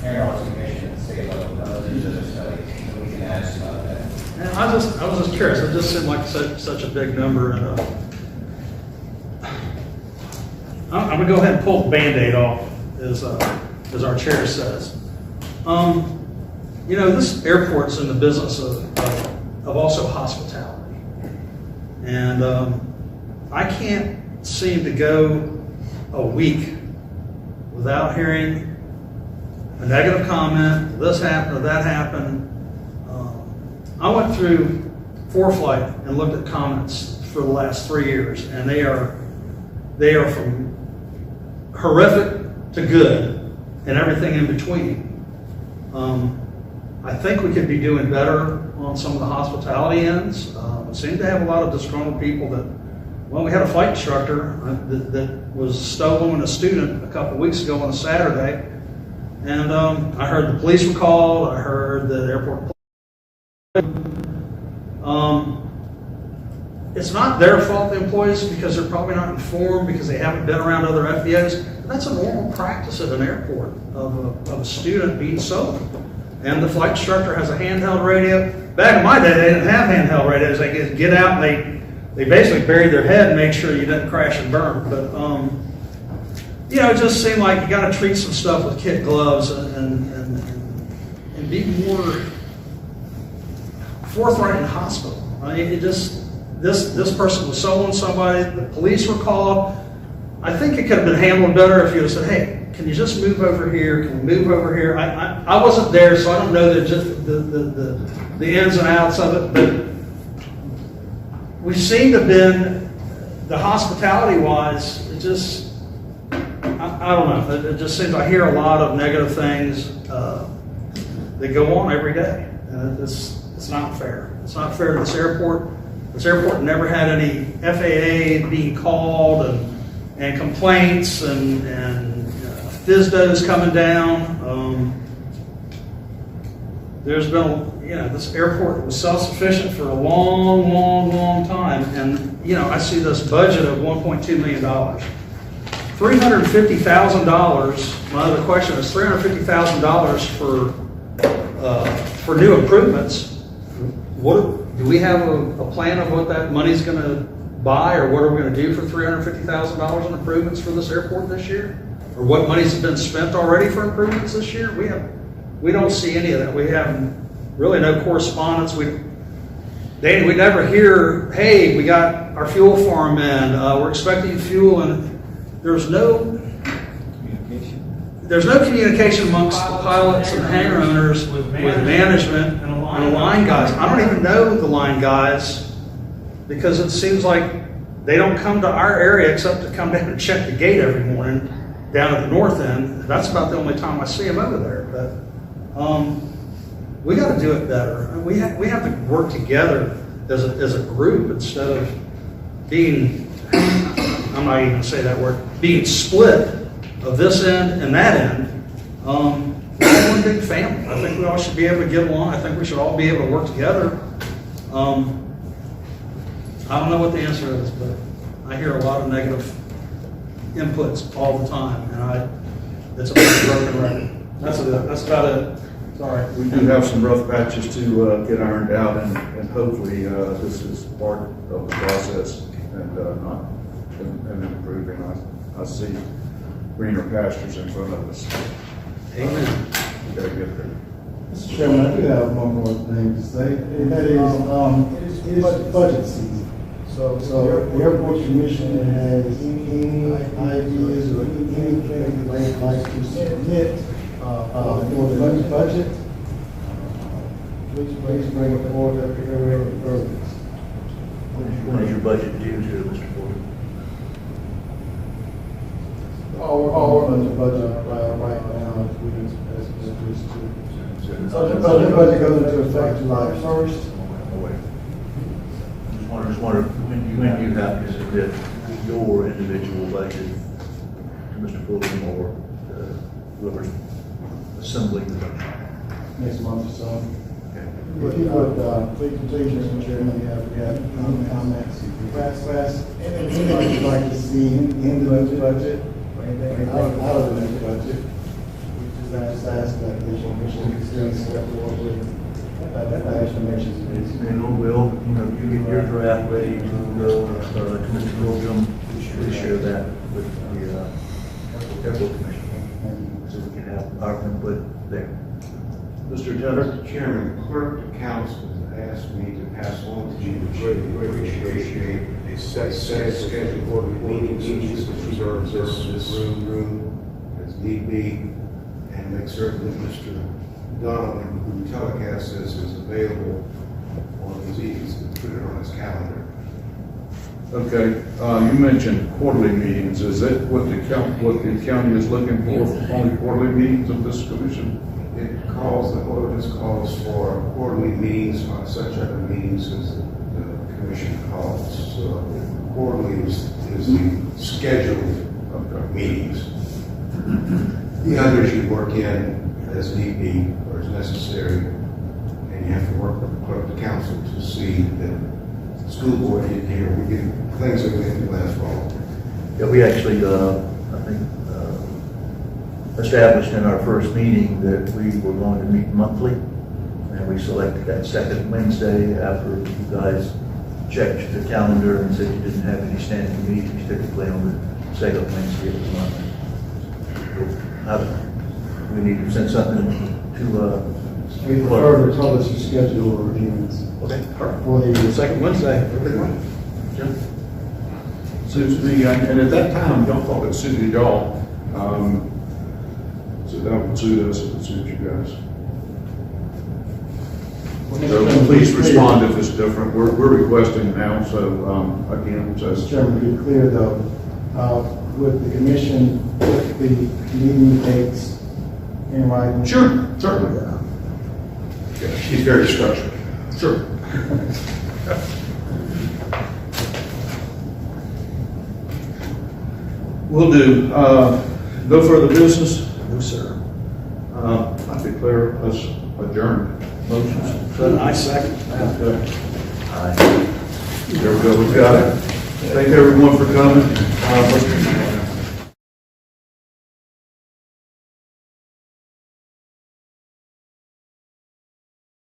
the Aeronautics Commission at the state level, there's a study, and we can ask about that. And I was just curious. It just seemed like such a big number, and I'm gonna go ahead and pull the Band-Aid off, as our chair says. You know, this airport's in the business of also hospitality, and I can't seem to go a week without hearing a negative comment. This happened or that happened. I went through ForeFlight and looked at comments for the last 3 years, and they are from horrific to good and everything in between. I think we could be doing better on some of the hospitality ends. We seem to have a lot of disgruntled people that, well, we had a flight instructor that was stolen with a student a couple weeks ago on a Saturday, and I heard the police were called. I heard the airport. It's not their fault, the employees, because they're probably not informed because they haven't been around other FBOs. That's a normal practice at an airport of a student being stolen. And the flight instructor has a handheld radio. Back in my day, they didn't have handheld radios. They get out and they basically bury their head and make sure you didn't crash and burn. But you know, it just seemed like you got to treat some stuff with kid gloves and be more forthright in the hospital. I mean, it just, this person was stolen somebody, the police were called. I think it could have been handled better if you had said, hey, can you just move over here? Can we move over here? I wasn't there, so I don't know the ins and outs of it, but we seem to have been, the hospitality-wise, it just, I don't know. It just seems I hear a lot of negative things that go on every day, and it's not fair. It's not fair to this airport. This airport never had any FAA being called and complaints and FSDOs coming down. There's been, you know, this airport was self-sufficient for a long time, and you know, I see this budget of $1.2 million. $350,000. My other question is $350,000 for new improvements. What do we have a plan of what that money's going to buy, or what are we going to do for $350,000 in improvements for this airport this year, or what money's been spent already for improvements this year? We don't see any of that. We have really no correspondence. Danny, we never hear, hey, we got our fuel farm in. We're expecting fuel, and there's no communication amongst the pilots and the hangar owners with management and the line guys. I don't even know the line guys because it seems like they don't come to our area except to come down and check the gate every morning down at the north end. That's about the only time I see them over there. But we got to do it better. We have to work together as a group instead of being, I'm not even going to say that word, being split of this end and that end. We're all one big family. I think we all should be able to get along. I think we should all be able to work together. I don't know what the answer is, but I hear a lot of negative inputs all the time, and it's a broken record. That's about it. Sorry. We do have some rough patches to get ironed out, and hopefully this is part of the process and improving. I see greener pastures in front of us. Amen. We gotta get there. Mr. Chairman, I do have one more thing to say, and that is, it is budget season. So the airport commission has any ideas or anything they'd like to submit for the budget, please bring it forward at the earliest. When is your budget due to, Mr. Porter? All under budget right now, as we So the budget goes into effect July 1st. Just wonder when you have to submit your individual budget to Mr. Fulton or whoever's assembling the budget. Next month or so. Okay. If you would, please, Mr. Chairman, we have any comments? Fast, anything you'd like to see in the new budget, or anything out of the new budget? We just ask that the commission considers what that explanation is. And will, you get your draft ready to go to Mr. William, please share that with the airport commission, so we can have our input there. Mr. Tedder? Mr. Chairman, clerk to council has asked me to pass on to you to appreciate a set schedule for the meetings, to reserve this room as need be, and make certain that Mr. Donovan, who telecasts this, is available on these evenings, and put it on his calendar. Okay, you mentioned quarterly meetings. Is that what the county is looking for, only quarterly meetings of this commission? It calls, the ordinance calls for quarterly meetings on such other meetings as the commission calls. So quarterly is the scheduled meetings. The others you work in as need be or as necessary, and you have to work with the clerk of council to see that the school board in here, we get things that we didn't do last fall. Yeah, we actually, I think, established in our first meeting that we were going to meet monthly, and we selected that second Wednesday after you guys checked the calendar and said you didn't have any standing meetings typically on the second Wednesday of the month. We need to send something to We prefer to publish the schedule of meetings Okay. for the second Wednesday. Jim? Suits me, and at that time, y'all thought it suited y'all. So that would suit us, it would suit you guys. So please respond if it's different. We're requesting now, so again, Mr. just. Chairman, to be clear though, with the commission, with the meeting dates in writing. Sure, certainly. Yeah, she's very structured. Sure. Will do. No further business? No, sir. I declare us adjourned. Motions? I second. Okay. Aye. There we go, we've got it. Thank everyone for coming.